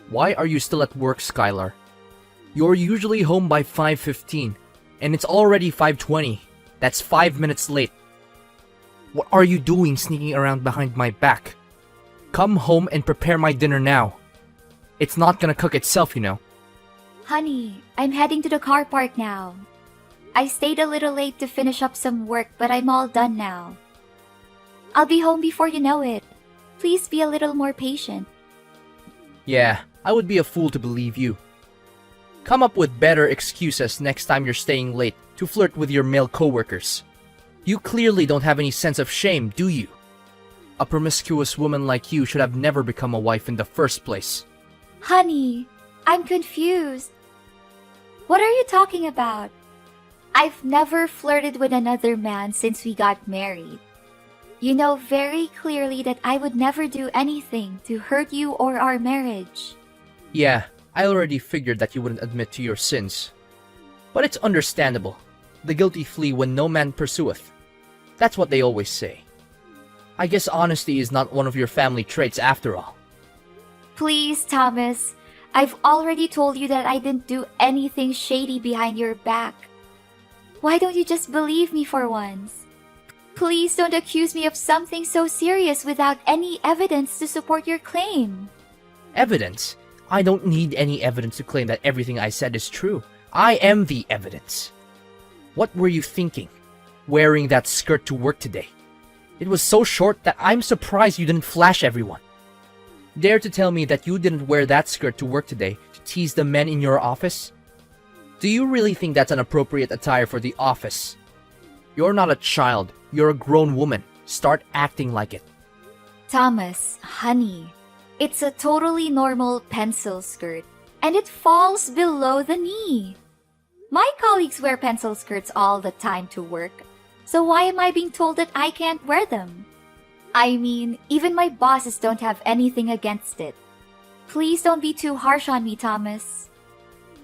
Why are you still at work, Skylar? You're usually home by 5:15, and it's already 5:20. That's 5 minutes late. What are you doing sneaking around behind my back? Come home and prepare my dinner now. It's not gonna cook itself, you know. Honey, I'm heading to the car park now. I stayed a little late to finish up some work, but I'm all done now. I'll be home before you know it. Please be a little more patient. Yeah, I would be a fool to believe you. Come up with better excuses next time you're staying late to flirt with your male coworkers. You clearly don't have any sense of shame, do you? A promiscuous woman like you should have never become a wife in the first place. Honey, I'm confused. What are you talking about? I've never flirted with another man since we got married. You know very clearly that I would never do anything to hurt you or our marriage. Yeah, I already figured that you wouldn't admit to your sins. But it's understandable. The guilty flee when no man pursueth. That's what they always say. I guess honesty is not one of your family traits after all. Please, Thomas. I've already told you that I didn't do anything shady behind your back. Why don't you just believe me for once? Please don't accuse me of something so serious without any evidence to support your claim. Evidence? I don't need any evidence to claim that everything I said is true. I am the evidence. What were you thinking, wearing that skirt to work today? It was so short that I'm surprised you didn't flash everyone. Dare to tell me that you didn't wear that skirt to work today to tease the men in your office? Do you really think that's an appropriate attire for the office? You're not a child. You're a grown woman. Start acting like it. Thomas, honey, it's a totally normal pencil skirt, and it falls below the knee. My colleagues wear pencil skirts all the time to work, so why am I being told that I can't wear them? I mean, even my bosses don't have anything against it. Please don't be too harsh on me, Thomas.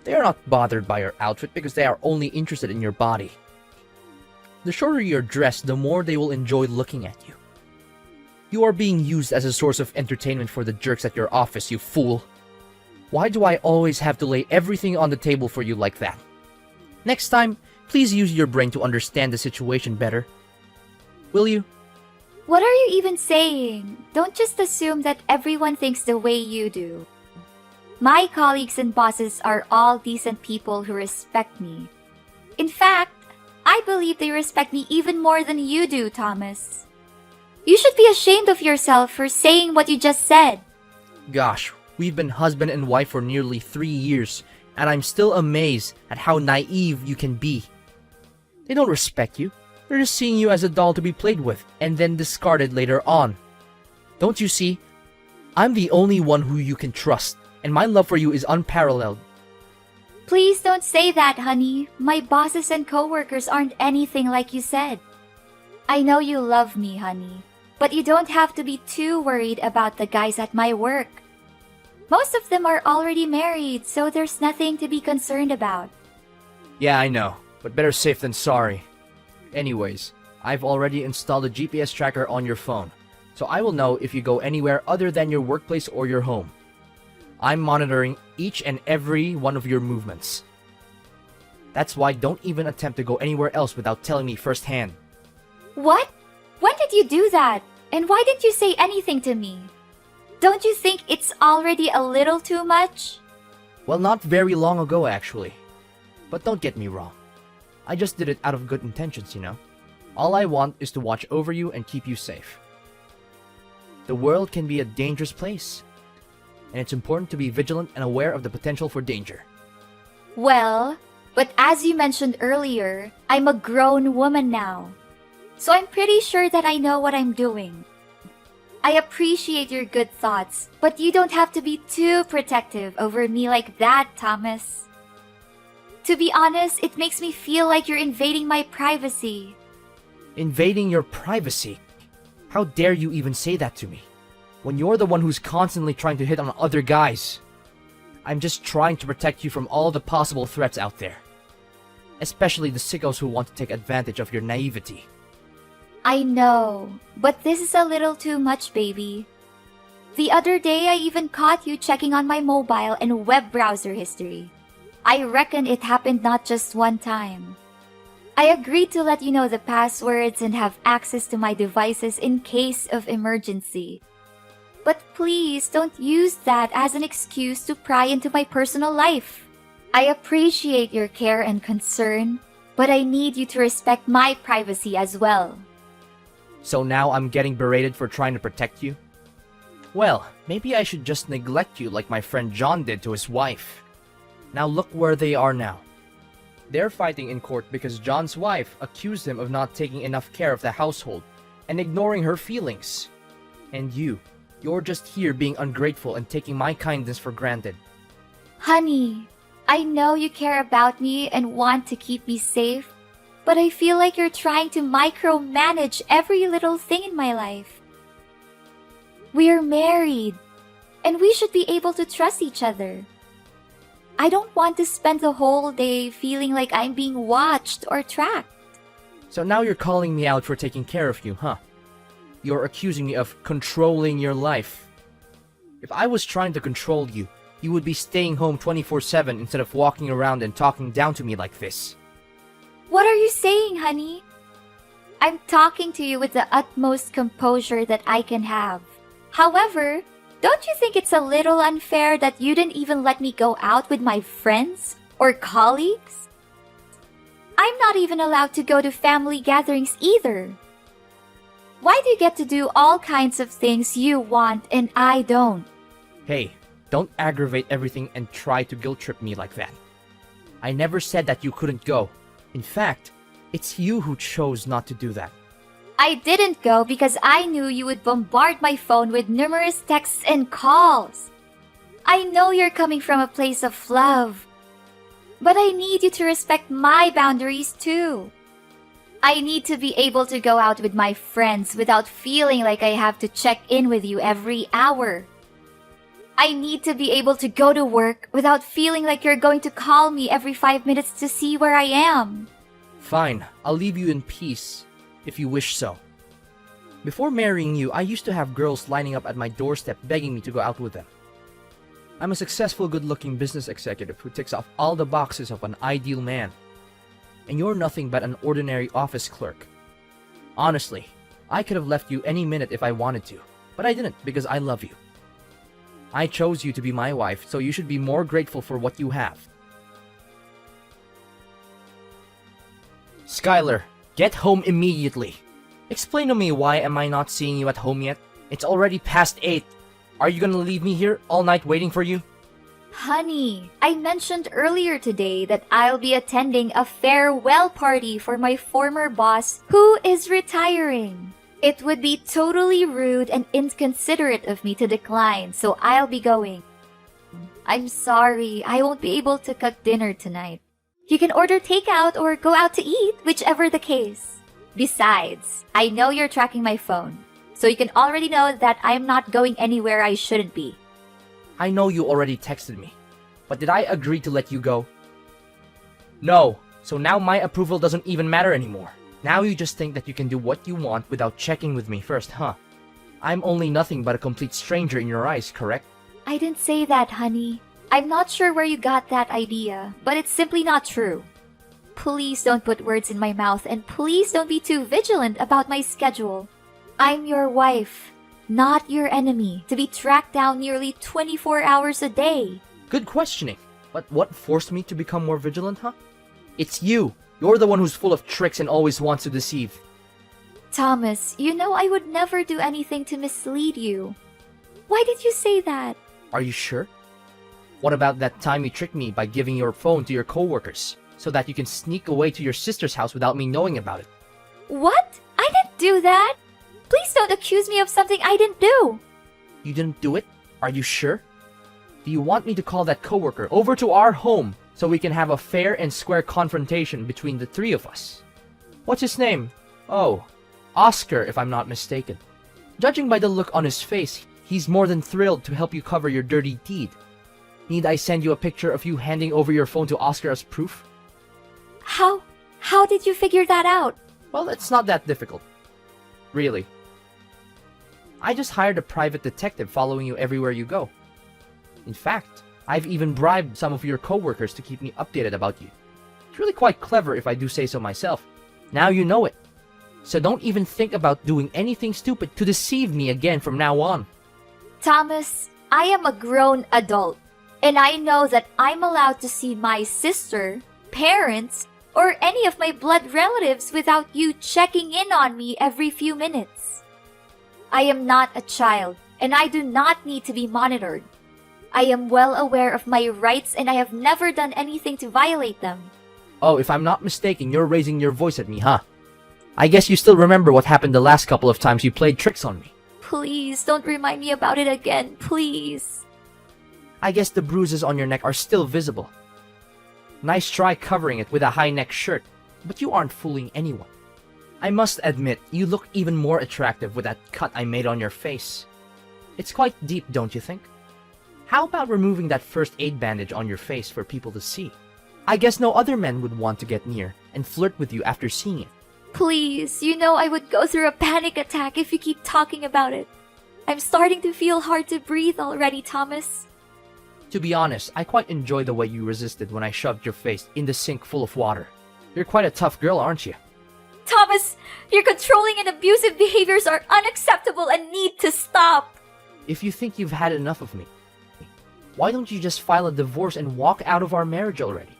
They are not bothered by your outfit because they are only interested in your body. The shorter you're dressed, the more they will enjoy looking at you. You are being used as a source of entertainment for the jerks at your office, you fool. Why do I always have to lay everything on the table for you like that? Next time, please use your brain to understand the situation better. Will you? What are you even saying? Don't just assume that everyone thinks the way you do. My colleagues and bosses are all decent people who respect me. In fact, I believe they respect me even more than you do, Thomas. You should be ashamed of yourself for saying what you just said. Gosh, we've been husband and wife for nearly 3 years, and I'm still amazed at how naive you can be. They don't respect you. They're just seeing you as a doll to be played with, and then discarded later on. Don't you see? I'm the only one who you can trust, and my love for you is unparalleled. Please don't say that, honey. My bosses and coworkers aren't anything like you said. I know you love me, honey, but you don't have to be too worried about the guys at my work. Most of them are already married, so there's nothing to be concerned about. Yeah, I know, but better safe than sorry. Anyways, I've already installed a GPS tracker on your phone, so I will know if you go anywhere other than your workplace or your home. I'm monitoring each and every one of your movements. That's why don't even attempt to go anywhere else without telling me firsthand. What? When did you do that? And why didn't you say anything to me? Don't you think it's already a little too much? Well, not very long ago, actually. But don't get me wrong. I just did it out of good intentions, you know. All I want is to watch over you and keep you safe. The world can be a dangerous place, and it's important to be vigilant and aware of the potential for danger. Well, but as you mentioned earlier, I'm a grown woman now. So I'm pretty sure that I know what I'm doing. I appreciate your good thoughts, but you don't have to be too protective over me like that, Thomas. To be honest, it makes me feel like you're invading my privacy. Invading your privacy? How dare you even say that to me? When you're the one who's constantly trying to hit on other guys. I'm just trying to protect you from all the possible threats out there. Especially the sickos who want to take advantage of your naivety. I know, but this is a little too much, baby. The other day, I even caught you checking on my mobile and web browser history. I reckon it happened not just one time. I agreed to let you know the passwords and have access to my devices in case of emergency. But please don't use that as an excuse to pry into my personal life. I appreciate your care and concern, but I need you to respect my privacy as well. So now I'm getting berated for trying to protect you? Well, maybe I should just neglect you like my friend John did to his wife. Now look where they are now. They're fighting in court because John's wife accused him of not taking enough care of the household and ignoring her feelings. And you're just here being ungrateful and taking my kindness for granted. Honey, I know you care about me and want to keep me safe, but I feel like you're trying to micromanage every little thing in my life. We're married, and we should be able to trust each other. I don't want to spend the whole day feeling like I'm being watched or tracked. So now you're calling me out for taking care of you, huh? You're accusing me of controlling your life. If I was trying to control you, you would be staying home 24/7 instead of walking around and talking down to me like this. What are you saying, honey? I'm talking to you with the utmost composure that I can have. However, don't you think it's a little unfair that you didn't even let me go out with my friends or colleagues? I'm not even allowed to go to family gatherings either. Why do you get to do all kinds of things you want and I don't? Hey, don't aggravate everything and try to guilt trip me like that. I never said that you couldn't go. In fact, it's you who chose not to do that. I didn't go because I knew you would bombard my phone with numerous texts and calls. I know you're coming from a place of love, but I need you to respect my boundaries too. I need to be able to go out with my friends without feeling like I have to check in with you every hour. I need to be able to go to work without feeling like you're going to call me every 5 minutes to see where I am. Fine, I'll leave you in peace, if you wish so. Before marrying you, I used to have girls lining up at my doorstep begging me to go out with them. I'm a successful, good-looking business executive who ticks off all the boxes of an ideal man. And you're nothing but an ordinary office clerk. Honestly, I could have left you any minute if I wanted to, but I didn't because I love you. I chose you to be my wife, so you should be more grateful for what you have. Skylar, get home immediately. Explain to me why am I not seeing you at home yet? It's already past 8. Are you gonna leave me here all night waiting for you? Honey, I mentioned earlier today that I'll be attending a farewell party for my former boss who is retiring. It would be totally rude and inconsiderate of me to decline, so I'll be going. I'm sorry, I won't be able to cook dinner tonight. You can order takeout or go out to eat, whichever the case. Besides, I know you're tracking my phone, so you can already know that I'm not going anywhere I shouldn't be. I know you already texted me, but did I agree to let you go? No, so now my approval doesn't even matter anymore. Now you just think that you can do what you want without checking with me first, huh? I'm only nothing but a complete stranger in your eyes, correct? I didn't say that, honey. I'm not sure where you got that idea, but it's simply not true. Please don't put words in my mouth, and please don't be too vigilant about my schedule. I'm your wife, not your enemy, to be tracked down nearly 24 hours a day. Good questioning. But what forced me to become more vigilant, huh? It's you. You're the one who's full of tricks and always wants to deceive. Thomas, you know I would never do anything to mislead you. Why did you say that? Are you sure? What about that time you tricked me by giving your phone to your coworkers so that you can sneak away to your sister's house without me knowing about it? What? I didn't do that. Please don't accuse me of something I didn't do. You didn't do it? Are you sure? Do you want me to call that coworker over to our home so we can have a fair and square confrontation between the three of us? What's his name? Oh, Oscar, if I'm not mistaken. Judging by the look on his face, he's more than thrilled to help you cover your dirty deed. Need I send you a picture of you handing over your phone to Oscar as proof? How did you figure that out? Well, it's not that difficult. Really. I just hired a private detective following you everywhere you go. In fact, I've even bribed some of your coworkers to keep me updated about you. It's really quite clever if I do say so myself. Now you know it. So don't even think about doing anything stupid to deceive me again from now on. Thomas, I am a grown adult, and I know that I'm allowed to see my sister, parents, or any of my blood relatives without you checking in on me every few minutes. I am not a child, and I do not need to be monitored. I am well aware of my rights, and I have never done anything to violate them. Oh, if I'm not mistaken, you're raising your voice at me, huh? I guess you still remember what happened the last couple of times you played tricks on me. Please, don't remind me about it again, please. I guess the bruises on your neck are still visible. Nice try covering it with a high neck shirt, but you aren't fooling anyone. I must admit, you look even more attractive with that cut I made on your face. It's quite deep, don't you think? How about removing that first aid bandage on your face for people to see? I guess no other men would want to get near and flirt with you after seeing it. Please, you know I would go through a panic attack if you keep talking about it. I'm starting to feel hard to breathe already, Thomas. To be honest, I quite enjoy the way you resisted when I shoved your face in the sink full of water. You're quite a tough girl, aren't you? Thomas, your controlling and abusive behaviors are unacceptable and need to stop. If you think you've had enough of me, why don't you just file a divorce and walk out of our marriage already?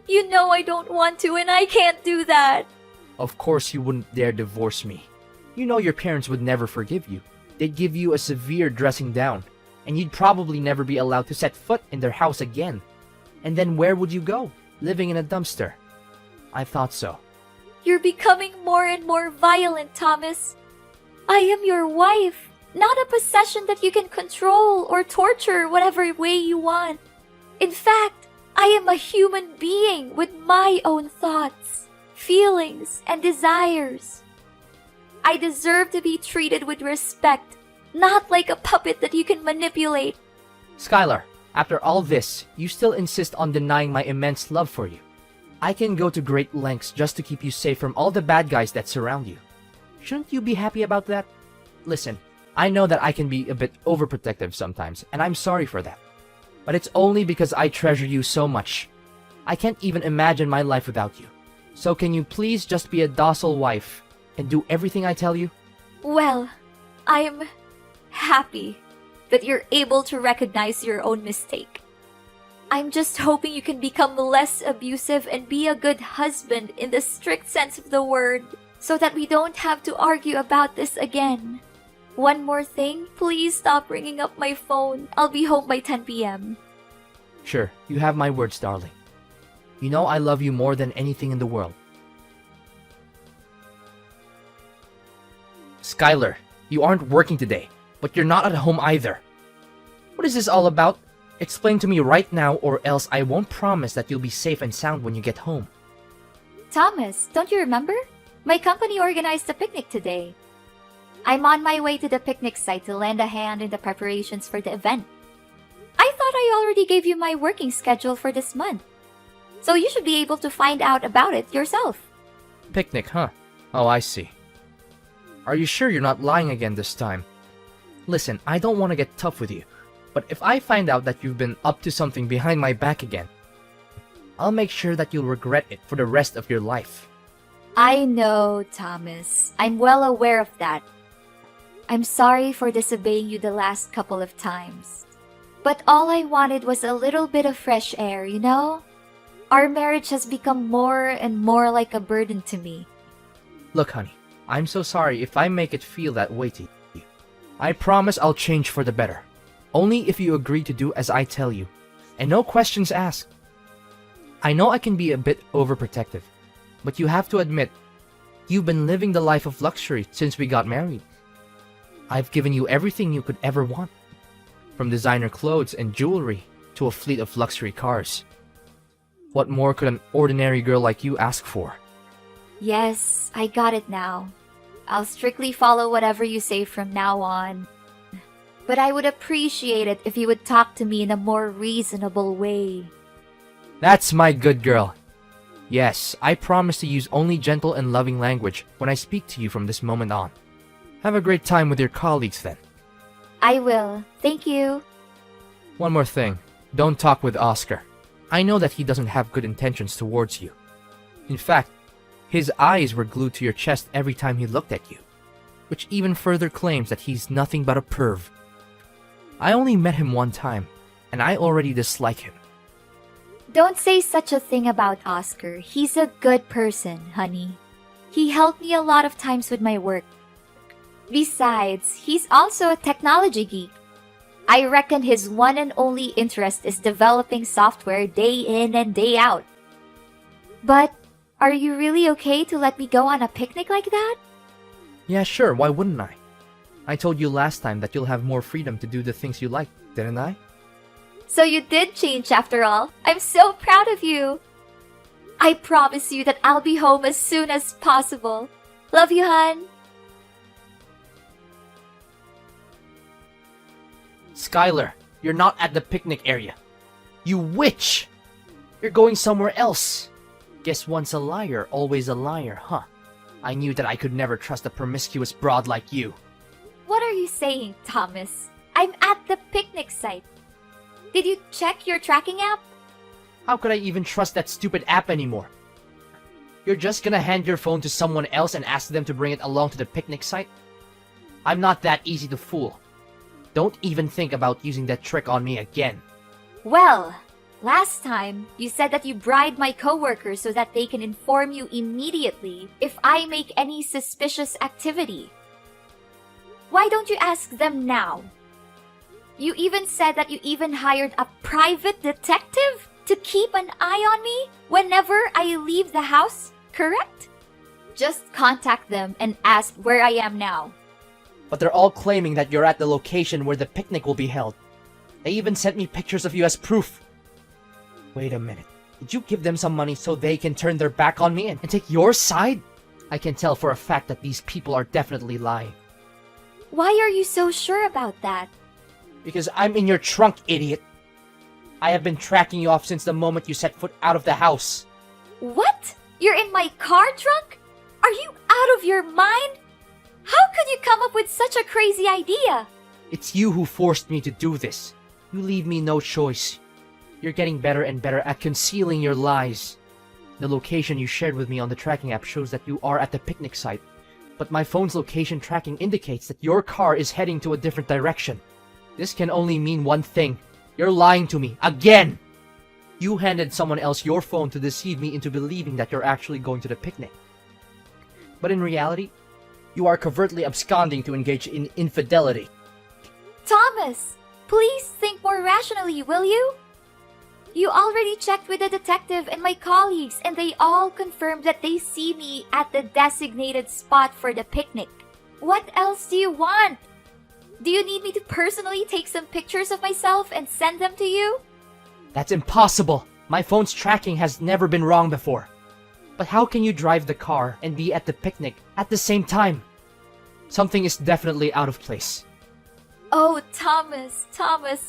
You know I don't want to, and I can't do that. Of course you wouldn't dare divorce me. You know your parents would never forgive you. They'd give you a severe dressing down, and you'd probably never be allowed to set foot in their house again. And then where would you go? Living in a dumpster. I thought so. You're becoming more and more violent, Thomas. I am your wife, not a possession that you can control or torture whatever way you want. In fact, I am a human being with my own thoughts, feelings, and desires. I deserve to be treated with respect, not like a puppet that you can manipulate. Skylar, after all this, you still insist on denying my immense love for you. I can go to great lengths just to keep you safe from all the bad guys that surround you. Shouldn't you be happy about that? Listen, I know that I can be a bit overprotective sometimes, and I'm sorry for that. But it's only because I treasure you so much. I can't even imagine my life without you. So can you please just be a docile wife and do everything I tell you? Well, I'm happy that you're able to recognize your own mistake. I'm just hoping you can become less abusive and be a good husband in the strict sense of the word, so that we don't have to argue about this again. One more thing, please stop ringing up my phone. I'll be home by 10 p.m. Sure, you have my words, darling. You know I love you more than anything in the world. Skylar, you aren't working today, but you're not at home either. What is this all about? Explain to me right now, or else I won't promise that you'll be safe and sound when you get home. Thomas, don't you remember? My company organized a picnic today. I'm on my way to the picnic site to lend a hand in the preparations for the event. I thought I already gave you my working schedule for this month, so you should be able to find out about it yourself. Picnic, huh? Oh, I see. Are you sure you're not lying again this time? Listen, I don't want to get tough with you, but if I find out that you've been up to something behind my back again, I'll make sure that you'll regret it for the rest of your life. I know, Thomas. I'm well aware of that. I'm sorry for disobeying you the last couple of times. But all I wanted was a little bit of fresh air, you know? Our marriage has become more and more like a burden to me. Look, honey, I'm so sorry if I make it feel that way to you. I promise I'll change for the better. Only if you agree to do as I tell you, and no questions asked. I know I can be a bit overprotective, but you have to admit, you've been living the life of luxury since we got married. I've given you everything you could ever want, from designer clothes and jewelry to a fleet of luxury cars. What more could an ordinary girl like you ask for? Yes, I got it now. I'll strictly follow whatever you say from now on. But I would appreciate it if you would talk to me in a more reasonable way. That's my good girl. Yes, I promise to use only gentle and loving language when I speak to you from this moment on. Have a great time with your colleagues then. I will. Thank you. One more thing. Don't talk with Oscar. I know that he doesn't have good intentions towards you. In fact, his eyes were glued to your chest every time he looked at you, which even further claims that he's nothing but a perv. I only met him one time, and I already dislike him. Don't say such a thing about Oscar. He's a good person, honey. He helped me a lot of times with my work. Besides, he's also a technology geek. I reckon his one and only interest is developing software day in and day out. But are you really okay to let me go on a picnic like that? Yeah, sure, why wouldn't I? I told you last time that you'll have more freedom to do the things you like, didn't I? So you did change after all. I'm so proud of you. I promise you that I'll be home as soon as possible. Love you, hon. Skylar, you're not at the picnic area. You witch! You're going somewhere else. Guess once a liar, always a liar, huh? I knew that I could never trust a promiscuous broad like you. What are you saying, Thomas? I'm at the picnic site. Did you check your tracking app? How could I even trust that stupid app anymore? You're just gonna hand your phone to someone else and ask them to bring it along to the picnic site? I'm not that easy to fool. Don't even think about using that trick on me again. Well, last time you said that you bribed my coworkers so that they can inform you immediately if I make any suspicious activity. Why don't you ask them now? You even said that you even hired a private detective to keep an eye on me whenever I leave the house, correct? Just contact them and ask where I am now. But they're all claiming that you're at the location where the picnic will be held. They even sent me pictures of you as proof. Wait a minute. Did you give them some money so they can turn their back on me and take your side? I can tell for a fact that these people are definitely lying. Why are you so sure about that? Because I'm in your trunk, idiot. I have been tracking you off since the moment you set foot out of the house. What? You're in my car trunk? Are you out of your mind? How could you come up with such a crazy idea? It's you who forced me to do this. You leave me no choice. You're getting better and better at concealing your lies. The location you shared with me on the tracking app shows that you are at the picnic site, but my phone's location tracking indicates that your car is heading to a different direction. This can only mean one thing. You're lying to me, again! You handed someone else your phone to deceive me into believing that you're actually going to the picnic. But in reality, you are covertly absconding to engage in infidelity. Thomas, please think more rationally, will you? You already checked with the detective and my colleagues, and they all confirmed that they see me at the designated spot for the picnic. What else do you want? Do you need me to personally take some pictures of myself and send them to you? That's impossible! My phone's tracking has never been wrong before. But how can you drive the car and be at the picnic at the same time? Something is definitely out of place. Oh, Thomas,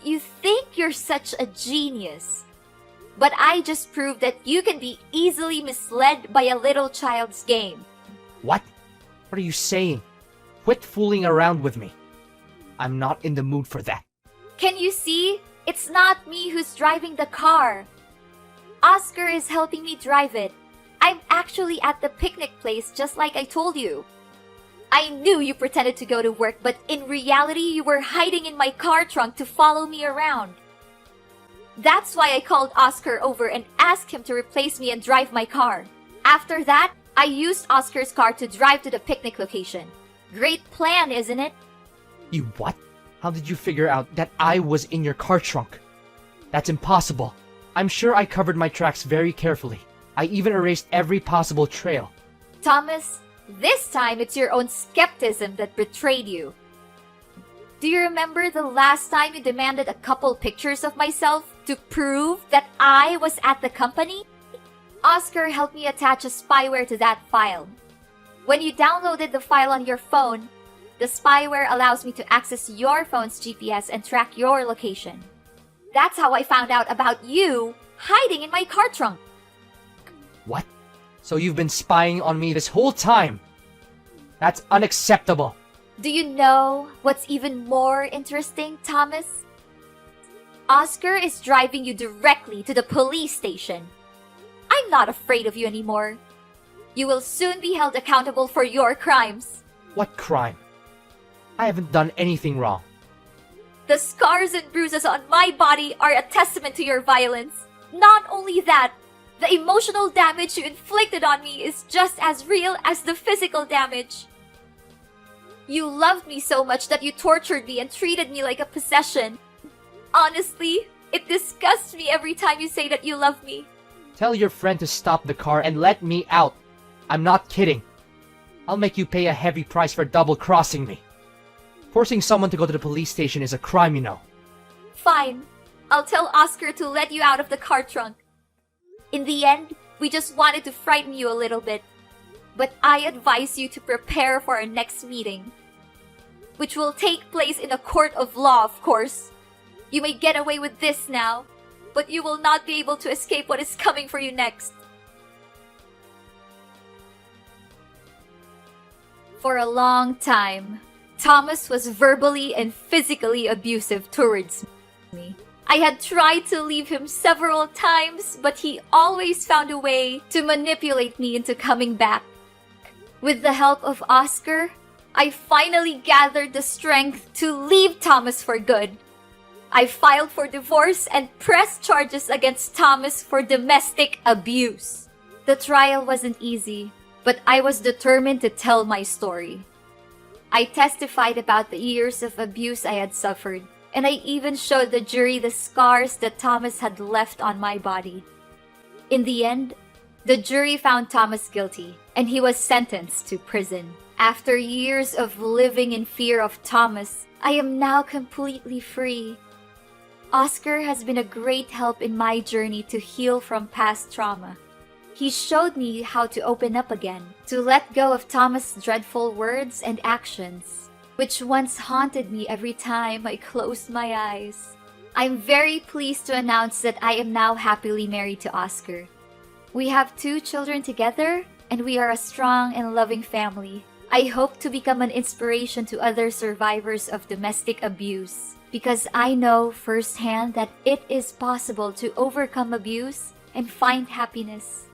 you think you're such a genius. But I just proved that you can be easily misled by a little child's game. What? What are you saying? Quit fooling around with me. I'm not in the mood for that. Can you see? It's not me who's driving the car. Oscar is helping me drive it. I'm actually at the picnic place just like I told you. I knew you pretended to go to work, but in reality you were hiding in my car trunk to follow me around. That's why I called Oscar over and asked him to replace me and drive my car. After that, I used Oscar's car to drive to the picnic location. Great plan, isn't it? You what? How did you figure out that I was in your car trunk? That's impossible. I'm sure I covered my tracks very carefully. I even erased every possible trail. Thomas, this time it's your own skepticism that betrayed you. Do you remember the last time you demanded a couple pictures of myself to prove that I was at the company? Oscar helped me attach a spyware to that file. When you downloaded the file on your phone, the spyware allows me to access your phone's GPS and track your location. That's how I found out about you hiding in my car trunk. What? So you've been spying on me this whole time? That's unacceptable. Do you know what's even more interesting, Thomas? Oscar is driving you directly to the police station. I'm not afraid of you anymore. You will soon be held accountable for your crimes. What crime? I haven't done anything wrong. The scars and bruises on my body are a testament to your violence. Not only that, the emotional damage you inflicted on me is just as real as the physical damage. You loved me so much that you tortured me and treated me like a possession. Honestly, it disgusts me every time you say that you love me. Tell your friend to stop the car and let me out. I'm not kidding. I'll make you pay a heavy price for double-crossing me. Forcing someone to go to the police station is a crime, you know. Fine. I'll tell Oscar to let you out of the car trunk. In the end, we just wanted to frighten you a little bit. But I advise you to prepare for our next meeting, which will take place in a court of law, of course. You may get away with this now, but you will not be able to escape what is coming for you next. For a long time, Thomas was verbally and physically abusive towards me. I had tried to leave him several times, but he always found a way to manipulate me into coming back. With the help of Oscar, I finally gathered the strength to leave Thomas for good. I filed for divorce and pressed charges against Thomas for domestic abuse. The trial wasn't easy, but I was determined to tell my story. I testified about the years of abuse I had suffered, and I even showed the jury the scars that Thomas had left on my body. In the end, the jury found Thomas guilty, and he was sentenced to prison. After years of living in fear of Thomas, I am now completely free. Oscar has been a great help in my journey to heal from past trauma. He showed me how to open up again, to let go of Thomas' dreadful words and actions, which once haunted me every time I closed my eyes. I'm very pleased to announce that I am now happily married to Oscar. We have 2 children together, and we are a strong and loving family. I hope to become an inspiration to other survivors of domestic abuse, because I know firsthand that it is possible to overcome abuse and find happiness.